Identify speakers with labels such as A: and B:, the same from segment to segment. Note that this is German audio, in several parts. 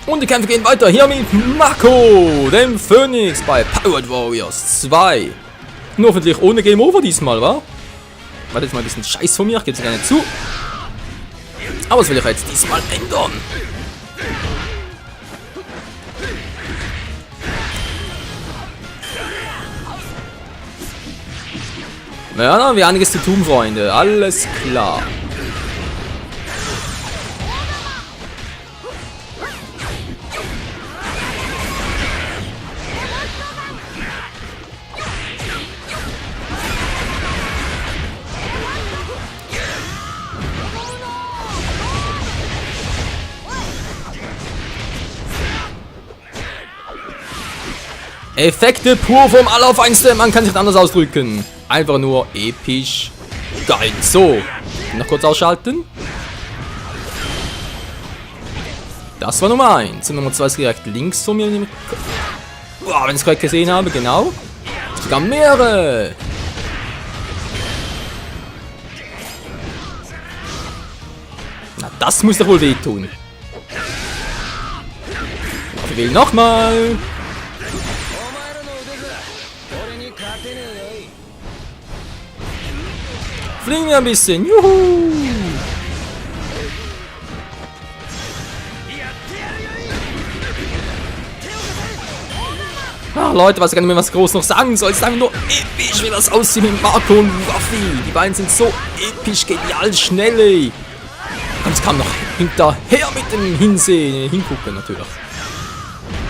A: Und die Kämpfe gehen weiter hier mit Mako, dem Phoenix bei Powered Warriors 2. Nur hoffentlich ohne Game Over diesmal, wa? Warte jetzt mal ein bisschen Scheiß von mir, ich gebe es gerne zu. Aber das will ich jetzt diesmal ändern. Ja, da haben wir einiges zu tun, Freunde. Alles klar. Effekte pur vom Allerfeinsten, man kann sich nicht anders ausdrücken. Einfach nur episch geil. So, noch kurz ausschalten. Das war Nummer 1. Und Nummer 2 ist direkt links von mir. Boah, wenn ich es korrekt gesehen habe, genau. Sogar mehrere. Na, das muss doch wohl wehtun. Ich will nochmal. Fliegen wir ein bisschen. Juhu! Ach Leute, weiß gar nicht mehr, was groß noch sagen soll. Es ist einfach nur episch, wie das aussieht mit Mako und Ruffy. Die beiden sind so episch, genial, schnell, ey. Und es kam noch hinterher mit dem Hinsehen. Hingucken natürlich.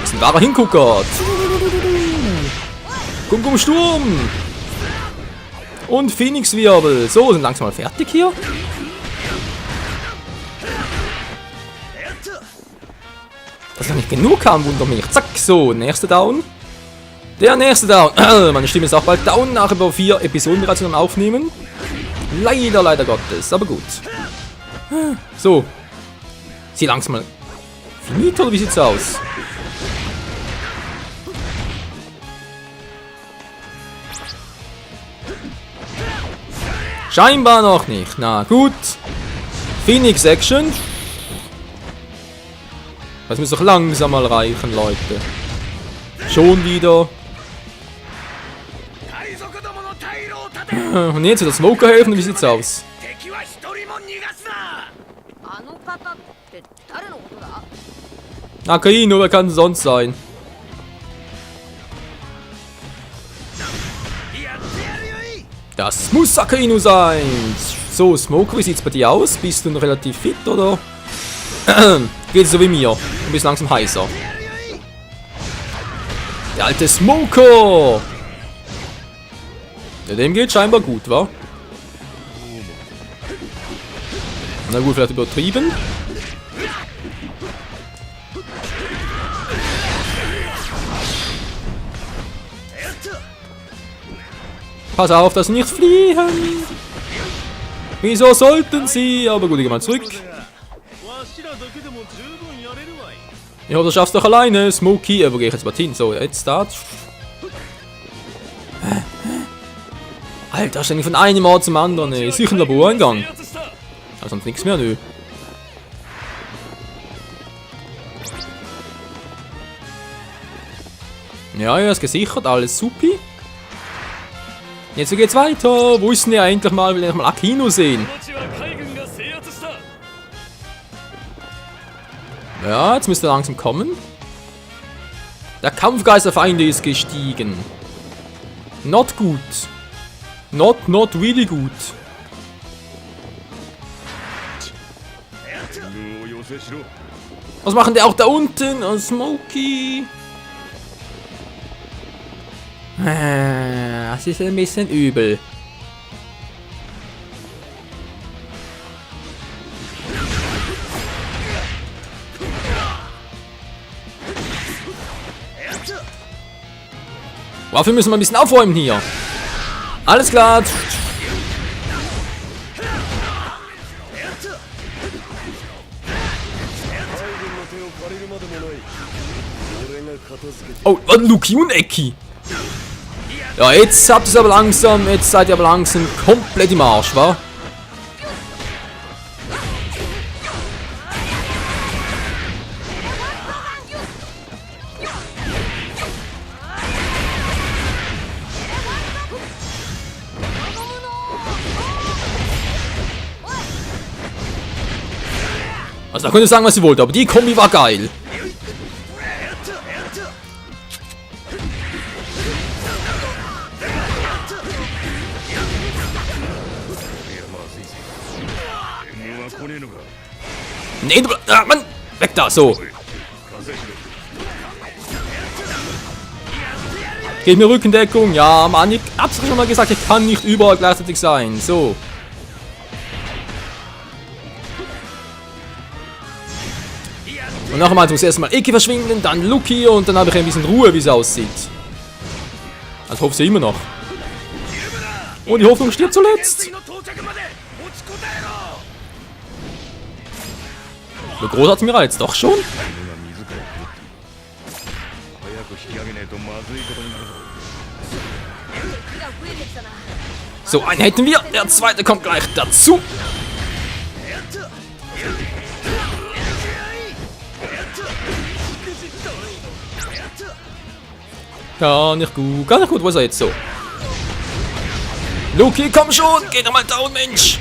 A: Das ist ein wahrer Hingucker. Kum Sturm. Und Phoenix-Wirbel. So, sind langsam mal fertig hier. Dass noch nicht genug haben, wundert mich. Zack, so, nächster Down. Der nächste Down. Meine Stimme ist auch bald down, nach über 4 Episoden bereits am Aufnehmen. Leider Gottes, aber gut. So. Sie langsam mal finito, oder wie sieht's aus? Scheinbar noch nicht. Na gut. Phoenix Action. Das muss doch langsam mal reichen, Leute. Schon wieder. Und jetzt wird der Smoker helfen. Wie sieht's aus? Akainu, wer kann es sonst sein? Das muss Akainu sein. So, Smoker, wie sieht's bei dir aus? Bist du noch relativ fit, oder? Geht's so wie mir. Du bist langsam heißer. Der alte Smoker. Ja, dem geht scheinbar gut, wa? Na gut, vielleicht übertrieben. Pass auf, dass sie nicht fliehen. Wieso sollten sie? Aber gut, ich geh mal zurück. Ja, das schaffst du doch alleine, Smokey. Wo gehe ich jetzt mal hin? So, jetzt da. Alter, ständig von einem Ort zum anderen, ey. Sicher ein Laboreingang. Also sonst nichts mehr, nö. Ja, ist gesichert, alles supi. Jetzt geht's weiter. Wo ist denn der endlich mal? Will ich mal Akainu sehen? Ja, jetzt müsste er langsam kommen. Der Kampfgeist der Feinde ist gestiegen. Not gut. Not really gut. Was machen die auch da unten? Oh, Smokey. Das ist ein bisschen übel. Dafür müssen wir ein bisschen aufräumen hier. Alles klar. Oh, Luki und Eki. Ja, jetzt habt ihr es aber langsam, jetzt seid ihr aber langsam komplett im Arsch, wa? Also da könnt ihr sagen, was ihr wollt, aber die Kombi war geil. Nee, du... Ah, Mann! Weg da, so. Gib mir Rückendeckung. Ja, Mann, ich hab's schon mal gesagt, ich kann nicht überall gleichzeitig sein. So. Und noch einmal muss erstmal Eki verschwinden, dann Luki und dann habe ich ein bisschen Ruhe, wie es aussieht. Also hoffe ich immer noch. Und die Hoffnung stirbt zuletzt. So groß hat's mir jetzt doch schon. So, einen hätten wir. Der zweite kommt gleich dazu. Gar nicht gut, wo ist er jetzt so? Luki, komm schon, geh doch mal down, Mensch!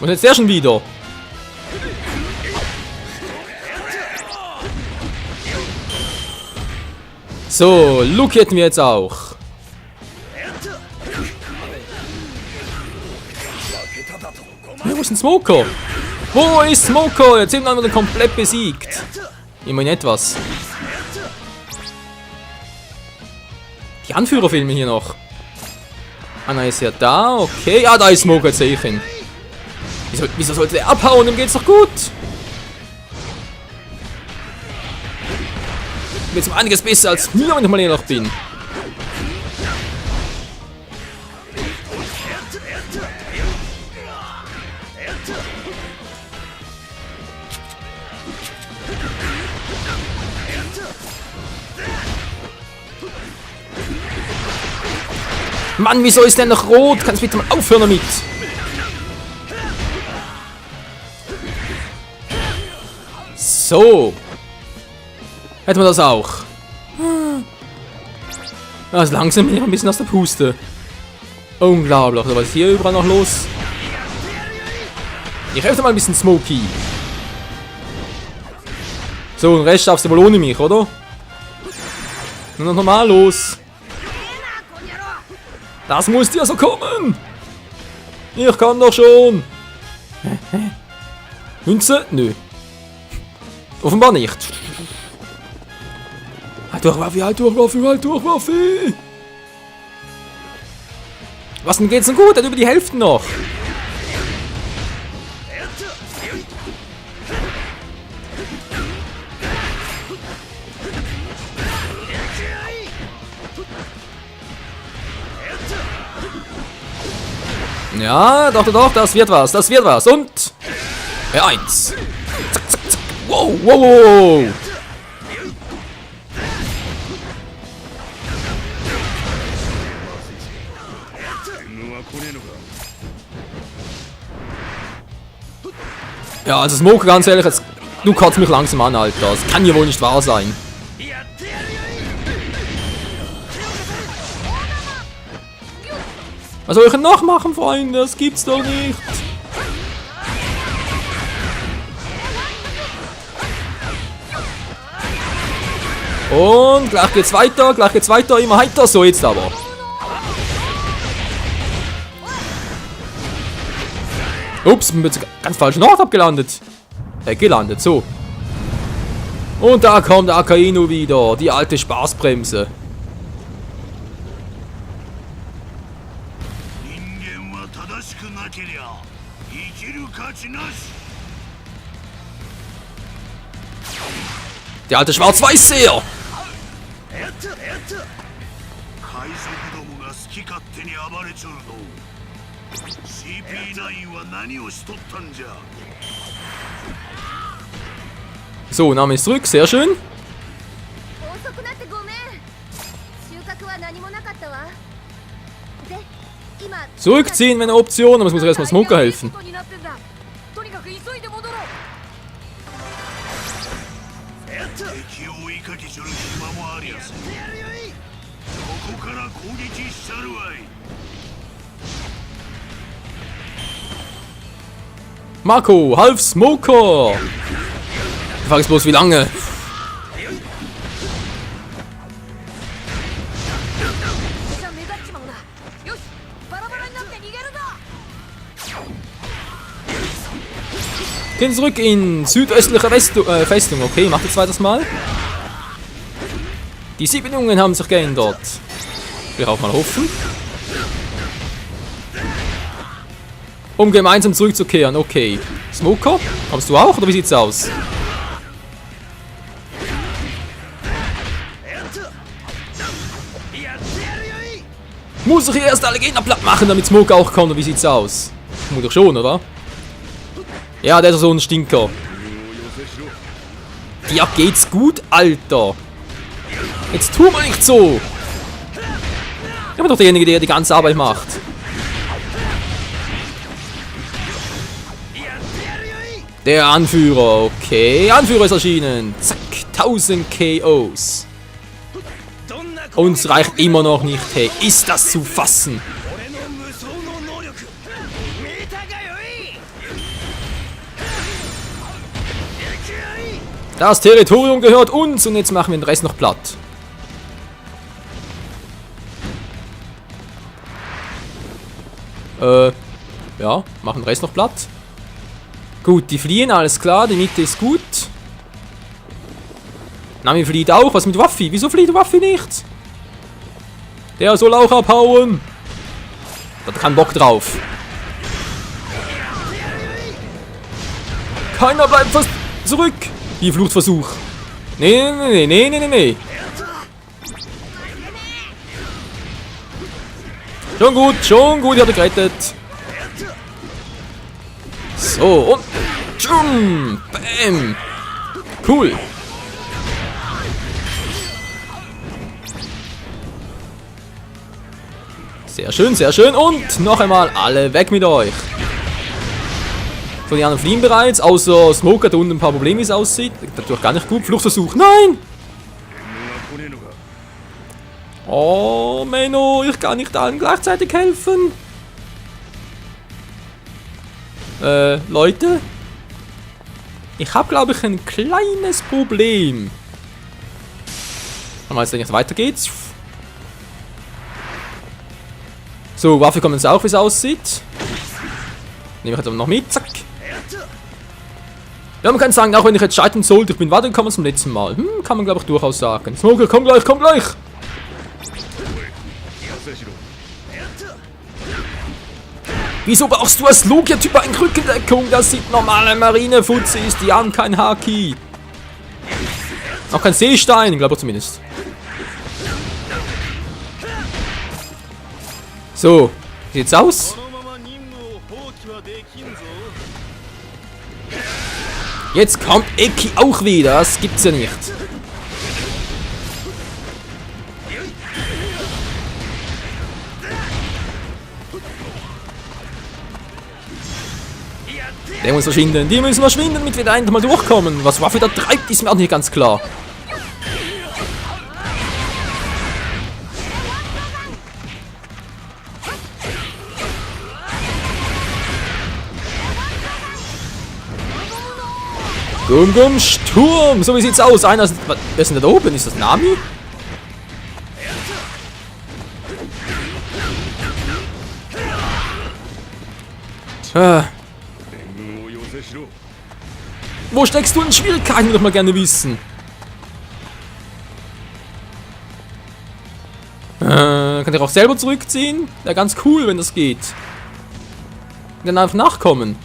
A: Und jetzt der schon wieder? So, Luki hätten wir jetzt auch. Hey, wo ist ein Smoker? Wo ist Smoker? Jetzt sind wir den komplett besiegt. Immerhin etwas. Die Anführer filmen hier noch. Anna ist ja da, okay. Ja, da ist Smoker, jetzt sehe ich ihn. Wieso sollte er abhauen? Dem geht's doch gut. Jetzt um einiges besser als mir, wenn ich mal hier noch bin. Mann, wieso ist der noch rot? Kannst du bitte mal aufhören damit? So. Hätten wir das auch. Also langsam bin ich ein bisschen aus der Puste. Unglaublich. Was ist hier überall noch los? Ich helfe mal ein bisschen Smokey. So, den Rest schaffst du wohl ohne mich, oder? Nur noch normal los. Das muss dir so kommen! Ich kann doch schon! Münze? Nö. Offenbar nicht. Halt Durchwaffe, halt Durchwaffe, halt Durchwaffe! Was denn geht's denn gut? Er hat über die Hälfte noch! Ja, doch, das wird was. Und... eins. Zack, zack, zack. Wow, wow, wow. Ja, also Smoke, ganz ehrlich, du kotzt mich langsam an, Alter. Das kann ja wohl nicht wahr sein. Was soll ich denn noch machen, Freunde? Das gibt's doch nicht. Und gleich geht's weiter, immer heiter. So, jetzt aber. Ups, bin jetzt ganz falschen Ort abgelandet. Gelandet, so. Und da kommt Akainu wieder, die alte Spaßbremse. Der alte Schwarz-Weiß-Seher! So, Name ist zurück, sehr schön. Zurückziehen wäre eine Option, aber es muss erstmal Smoker helfen. Marco, half Smoker. Die Frage ist bloß, wie lange? Gehen zurück in südöstliche Festung. Okay, macht jetzt zweites Mal. Die Siedlungen haben sich geändert. Ich auch mal hoffen. Um gemeinsam zurückzukehren. Okay. Smoker, kommst du auch oder wie sieht's aus? Muss ich erst alle Gegner platt machen, damit Smoker auch kommt, oder wie sieht's aus? Muss doch schon, oder? Ja, der ist so ein Stinker. Ja, geht's gut, Alter. Jetzt tu mal nicht so. Ich bin doch derjenige, der die ganze Arbeit macht. Der Anführer, okay. Anführer ist erschienen. Zack, 1000 KOs. Uns reicht immer noch nicht. Hey, ist das zu fassen? Das Territorium gehört uns und jetzt machen wir den Rest noch platt. Ja, machen den Rest noch platt. Gut, die fliehen, alles klar, die Mitte ist gut. Nami flieht auch, was mit Waffi? Wieso flieht Waffi nicht? Der soll auch abhauen. Da hat keinen Bock drauf. Keiner bleibt fast zurück. Wie Fluchtversuch. Nee. Schon gut, ich habe gerettet. So, und tschum, bam. Cool. Sehr schön, sehr schön. Und noch einmal alle weg mit euch. So, die anderen fliehen bereits, außer Smoker, da unten ein paar Probleme, wie es aussieht. Natürlich gar nicht gut. Fluchtversuch. Nein! Oh, Menno, ich kann nicht allen gleichzeitig helfen. Leute? Ich habe, glaube ich, ein kleines Problem. Mal jetzt nicht weiter geht's. So, Waffe kommt jetzt auch, wie es aussieht. Nehme ich jetzt aber noch mit. Zack. Ja, man kann sagen, auch wenn ich jetzt scheitern sollte, ich bin weitergekommen zum letzten Mal. Kann man, glaube ich, durchaus sagen. Smoker, komm gleich, komm gleich! Wieso brauchst du als Logia-Typ eine Rückendeckung? Das sind normale Marine-Fuzis, die haben kein Haki. Auch kein Seestein, glaube ich zumindest. So, wie sieht's aus? Jetzt kommt Eki auch wieder, das gibt's ja nicht. Der muss verschwinden, die müssen verschwinden, damit wir da endlich mal durchkommen. Was Waffe da treibt, ist mir auch nicht ganz klar. Gum Sturm! So, wie sieht's aus? Einer ist... Wer ist denn da oben? Ist das Nami? Wo steckst du in Schwierigkeiten? Würde ich mal gerne wissen. Könnt ihr auch selber zurückziehen? Wäre ganz cool, wenn das geht. Und dann einfach nachkommen.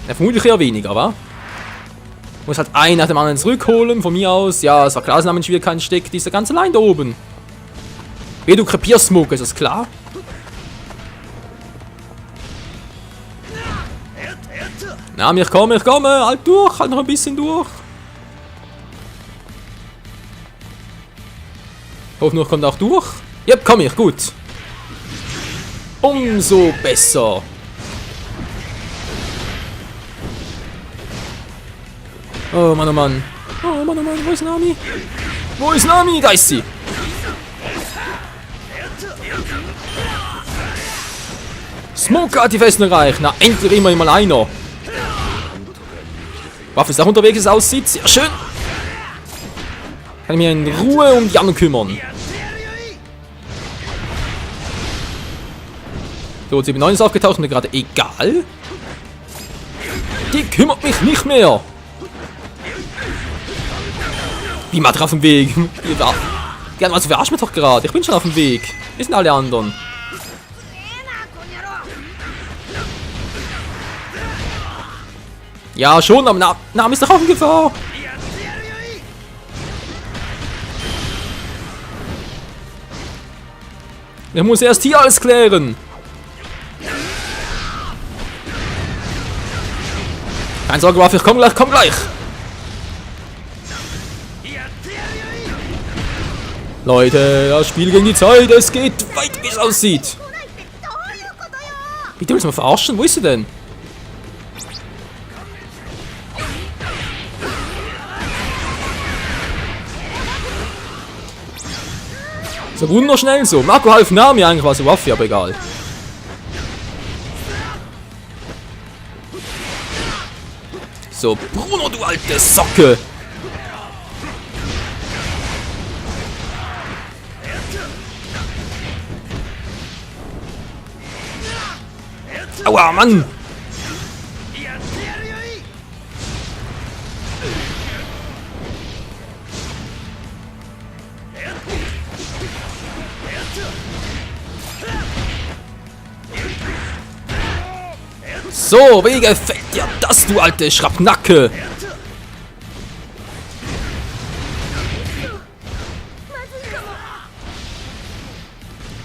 A: Ja, vermutlich eher weniger, wa? Muss halt einen nach dem anderen zurückholen, von mir aus. Ja, es war klar, dass er in Schwierigkeiten steckt. Die ist ja ganz allein da oben. Wie du krepierst, Smoke, ist das klar? Na, ich komme. Halt durch, halt noch ein bisschen durch. Hoffe nur, kommt auch durch. Ja, komm ich, gut. Umso besser. Oh Mann, oh Mann. Oh Mann, wo ist Nami? Wo ist Nami? Da ist sie. Smoker hat die Festung erreicht. Na, endlich immerhin mal einer. Waffe ist auch unterwegs, wie es aussieht. Sehr schön. Kann ich mich in Ruhe um die anderen kümmern. So, CB9 ist aufgetaucht, mir gerade egal. Die kümmert mich nicht mehr. Wie mal auf dem Weg. Gerne, also verarsch mich doch gerade. Ich bin schon auf dem Weg. Wie sind alle anderen? Ja, schon, aber Name ist doch auch in Gefahr. Ich muss erst hier alles klären. Keine Sorge, Waffe, ich komm gleich, komm gleich. Leute, das Spiel gegen die Zeit, es geht weit, wie es aussieht. Bitte willst du mal verarschen? Wo ist sie denn? So wunderschnell so. Marco half Nami eigentlich was, Waffe, aber egal. So, Bruno, du alte Socke. Aua, Mann. So, wie gefällt dir das, du alte Schrapnacke?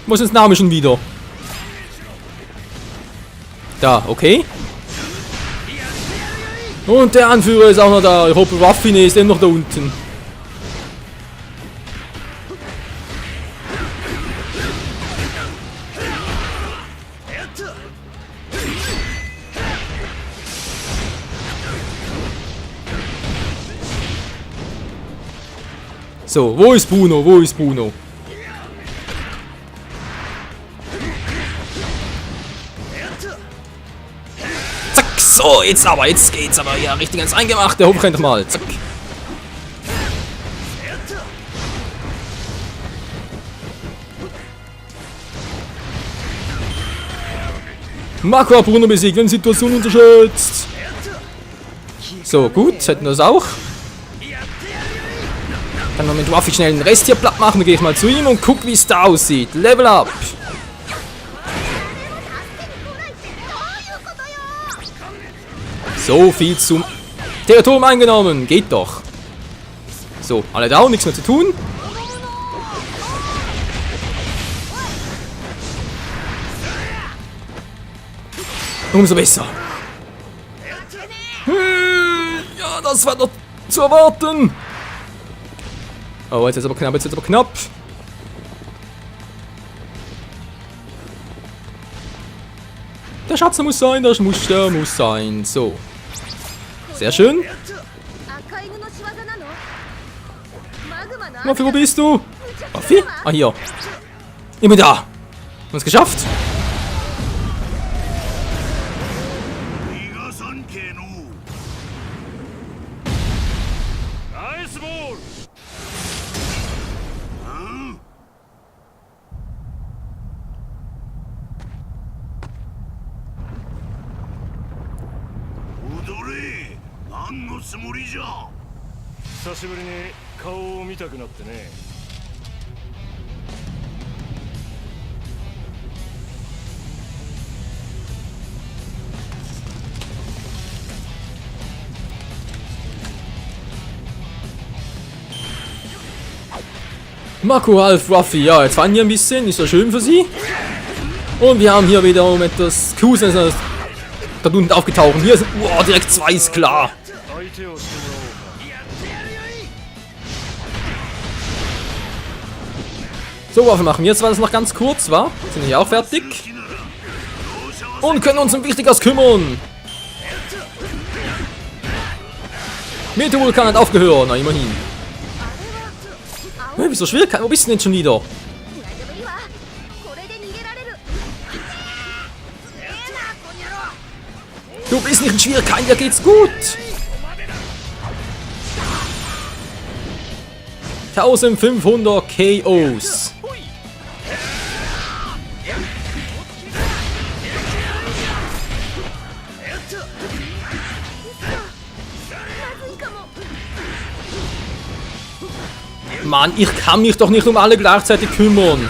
A: Wo ist das Name schon wieder? Da, okay. Und der Anführer ist auch noch da. Ich hoffe, Ruffine ist noch da unten. So, wo ist Bruno? Wo ist Bruno? Zack, so, jetzt geht's aber ja richtig ins Eingemachte. Hoch einfach mal. Zack. Marco hat Bruno besiegt, wenn Situation unterschätzt. So, gut, hätten wir das auch. Kann man mit Waffe schnell den Rest hier platt machen. Dann gehe ich mal zu ihm und guck, wie es da aussieht. Level up. So viel zum Territorium eingenommen. Geht doch. So, alle down, nichts mehr zu tun. Umso besser. Ja, das war doch zu erwarten. Oh, jetzt ist aber knapp, jetzt ist aber knapp. Der Schatz muss sein, der muss sein. So. Sehr schön. Maffi, wo bist du? Maffi? Ah, hier. Immer da. Haben wir es geschafft? Marco half Ruffy, ja, jetzt fahren wir ein bisschen, ist ja schön für sie. Und wir haben hier wiederum etwas Cooles, da unten aufgetaucht. Hier sind, direkt zwei, ist klar. So, Waffe machen wir jetzt, war das noch ganz kurz, wa? Sind wir hier auch fertig. Und können uns um Wichtiges kümmern. Meteorvulkan hat aufgehört, na immerhin. Hey, wieso schwer? Wo bist du denn schon wieder? Du bist nicht in Schwierigkeiten, dir geht's gut. 1500 KOs. Mann, ich kann mich doch nicht um alle gleichzeitig kümmern.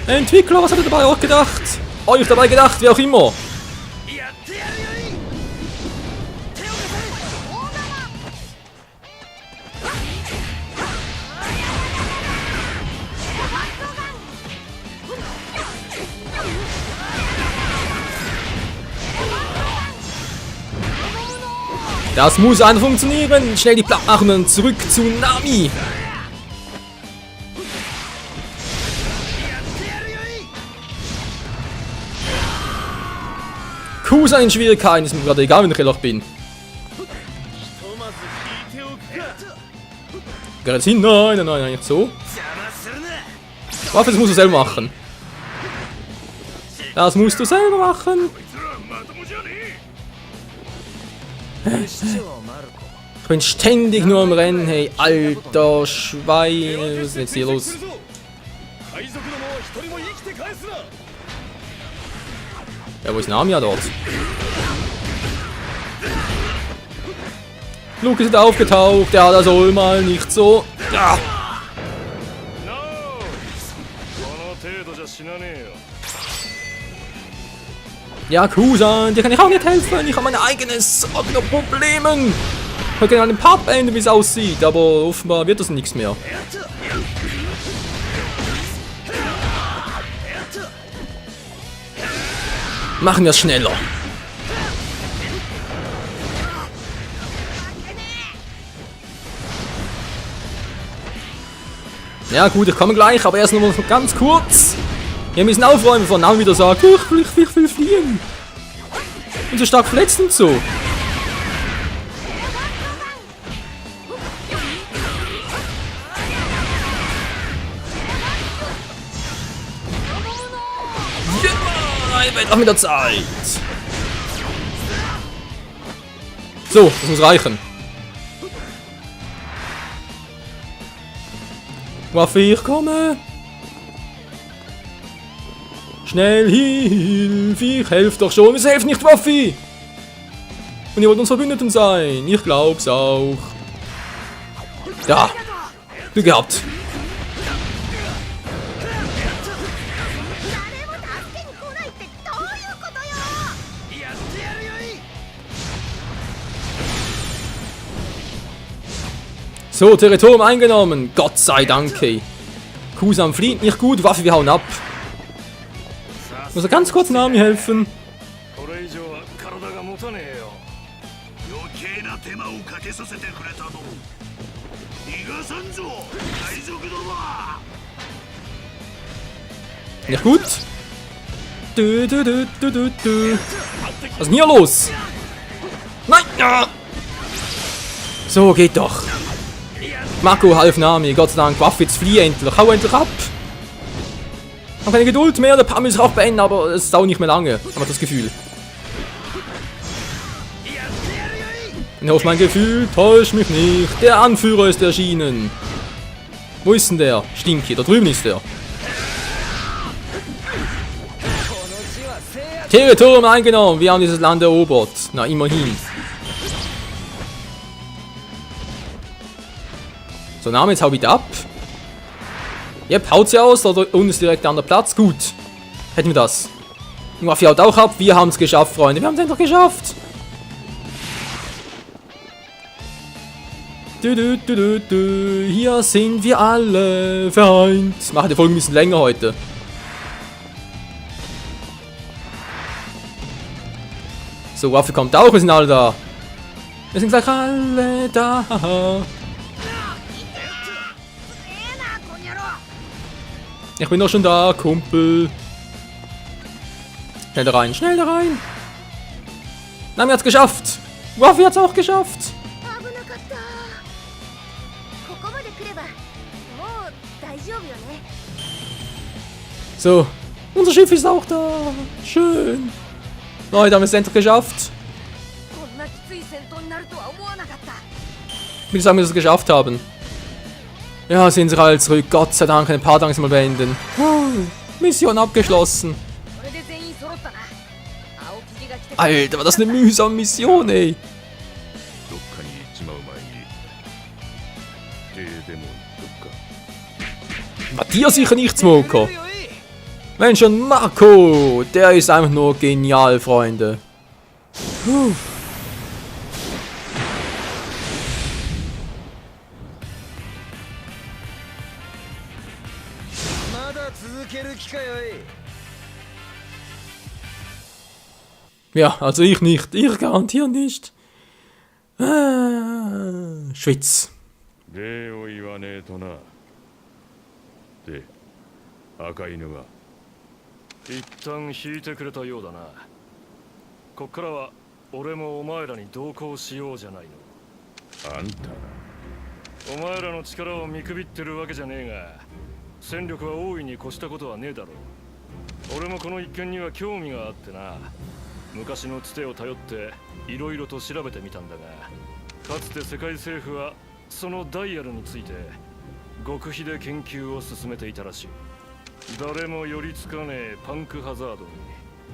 A: Entwickler, was habt ihr dabei auch gedacht? Euch dabei gedacht, wie auch immer. Das muss einfach funktionieren. Schnell die platt machen und zurück zu Nami. Kusan in Schwierigkeiten, ist mir gerade egal, wenn ich noch bin. Gerade hin? Nein, nicht so. Waffe, das musst du selber machen. Das musst du selber machen. Ich bin ständig nur am Rennen, hey, alter Schwein. Was ist denn jetzt hier los? Ja, wo ist Nami ja dort? Luke ist aufgetaucht, ja, das soll mal nicht so. Ja. Ja, Kusan, dir kann ich auch nicht helfen. Ich habe mein eigenes Probleme. Ich kann gerne den Part beenden, wie es aussieht, aber offenbar wird das nichts mehr. Machen wir es schneller. Ja gut, ich komme gleich, aber erst noch mal ganz kurz. Wir müssen aufräumen, bevor Nami wieder sagt, ich will fliehen. Und so stark verletzt und so. Ja, wird auch mit der Zeit. So, das muss reichen. Waffe, ich komme. Schnell, hilf, ich helfe doch schon. Es hilft nicht, Waffe. Und ihr wollt uns Verbündeten sein. Ich glaub's auch. Ja, Glück gehabt. So, Territorium eingenommen. Gott sei Dank. Ey. Kusan flieht nicht gut. Waffe, wir hauen ab. Muss er ganz kurz Nami helfen. Nicht gut. Was ist denn hier los? Nein! Ja. So, geht doch. Mako half Nami, Gott sei Dank. Waffe, jetzt flieh endlich. Hau endlich ab. Ich habe keine Geduld mehr, der Pam ist auch beenden, aber es dauert nicht mehr lange. Habe ich das Gefühl. Ich hoffe, mein Gefühl täuscht mich nicht. Der Anführer ist erschienen. Wo ist denn der? Stinky, da drüben ist der. Territorium eingenommen, wir haben dieses Land erobert. Na, immerhin. So, Name, jetzt hau wieder ab. Yep, haut sie aus, da unten ist direkt an der Platz. Gut. Hätten wir das. Die Mafia haut auch ab. Wir haben es geschafft, Freunde. Wir haben es endlich geschafft. Hier sind wir alle vereint. Mache die Folge ein bisschen länger heute. So, Waffe kommt auch. Wir sind alle da. Wir sind gleich alle da. Ich bin doch schon da, Kumpel. Schnell da rein, schnell da rein. Nami hat's geschafft. Waffe hat's auch geschafft. So, unser Schiff ist auch da. Schön. Leute, haben wir es endlich geschafft. Wie sagen wir es geschafft haben? Ja, sind sie alle zurück. Gott sei Dank, ein paar Tage mal beenden. Mission abgeschlossen. Alter, war das eine mühsame Mission, ey. War dir sicher nicht, Smoker. Mensch, und Marco, der ist einfach nur genial, Freunde. Puh. Ja, also ich nicht. Ich garantiere nicht. Schwitz.
B: 礼を言わねえとな。で、赤犬が一旦引いてくれたようだな。こっからは俺もお前らに同行しようじゃないの。あんたお前らの力を見くびってるわけじゃねえが、戦力は大いに越したことはねえだろう。俺もこの一件には興味があってな。昔のつてを頼っていろいろと調べてみたんだが、かつて世界政府はそのダイヤルについて極秘で研究を進めていたらしい。誰も寄りつかねえパンクハザードに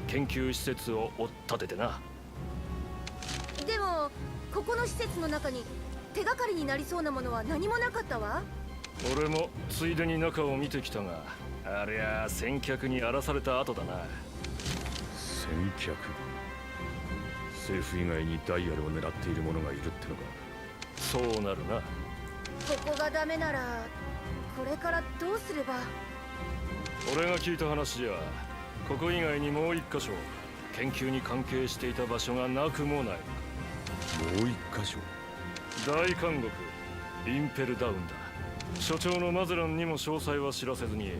B: 研究施設を追っ立ててな。
C: でもここの施設の中に手がかりになりそうなものは何もなかったわ。
B: 俺もついでに中を見てきたが、ありゃ先客に荒らされた後だな。先客？政府以外にダイヤルを狙っている者がいるってのか。そうなるな。
C: ここがダメならこれからどうすれば。
B: 俺が聞いた話じゃ、ここ以外にもう一箇所研究に関係していた場所がなくもない。もう一箇所？大監獄インペルダウンだ。所長のマゼランにも詳細は知らせずに、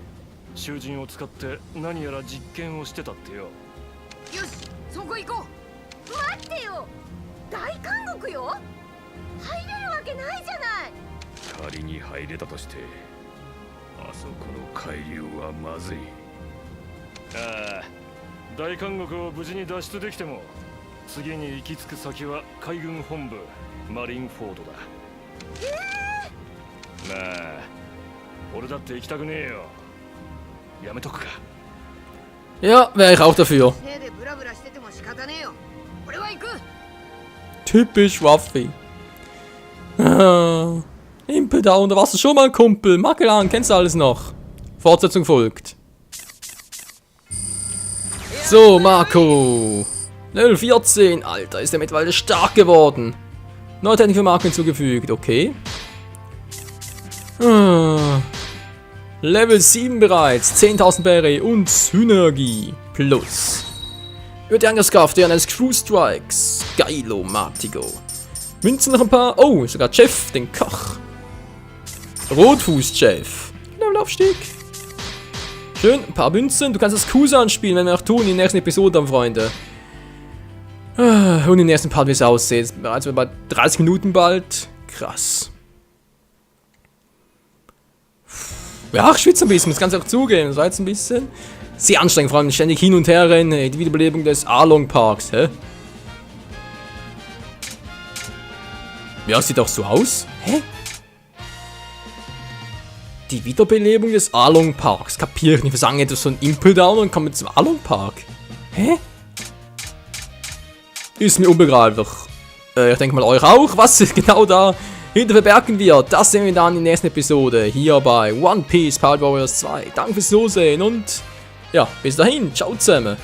B: 囚人を使って何やら実験をしてたってよ。
C: よし、そこ行こう。待ってよ、大監獄よ。入れるわけないじゃない。
B: 仮に入れたとして、あそこの海流はまずい。ああ、大監獄を無事に脱出できても、次に行き着く先は海軍本部マリンフォードだ。まあ俺だって行きたくねえよ。やめとくか。
A: Ja, wäre ich auch dafür. Typisch Waffe. Impel da unter Wasser schon mal, Kumpel. Magellan, kennst du alles noch? Fortsetzung folgt. So, Marco. Level 14. Alter, ist der mittlerweile stark geworden. Neue Technik für Marco hinzugefügt. Okay. Level 7 bereits. 10.000 Berry und Synergie. Plus. Über die Angriffskraft eines Crew Strikes. Geilo Matigo. Münzen noch ein paar. Oh, sogar Jeff, den Koch. Rotfuß-Chef. Levelaufstieg. Schön, ein paar Münzen. Du kannst das Kusa anspielen, wenn wir auch tun in der nächsten Episode, Freunde. Und im nächsten Part, wie es aussieht. Bereits bei 30 Minuten bald. Krass. Ja, ich schwitze ein bisschen, das kannst du auch zugeben. Das war jetzt ein bisschen sehr anstrengend, vor allem ständig hin und her rennen. Die Wiederbelebung des Arlong Parks, hä? Ja, sieht auch so aus. Hä? Die Wiederbelebung des Arlong Parks. Kapier ich nicht. Wir sagen etwas von Impel Down und kommen zum Arlong Park. Hä? Ist mir unbegreiflich. Ich denke mal euch auch. Was ist genau da hinter verbergen wir? Das sehen wir dann in der nächsten Episode. Hier bei One Piece Pirate Warriors 2. Danke fürs Zusehen und ja, bis dahin. Ciao zusammen.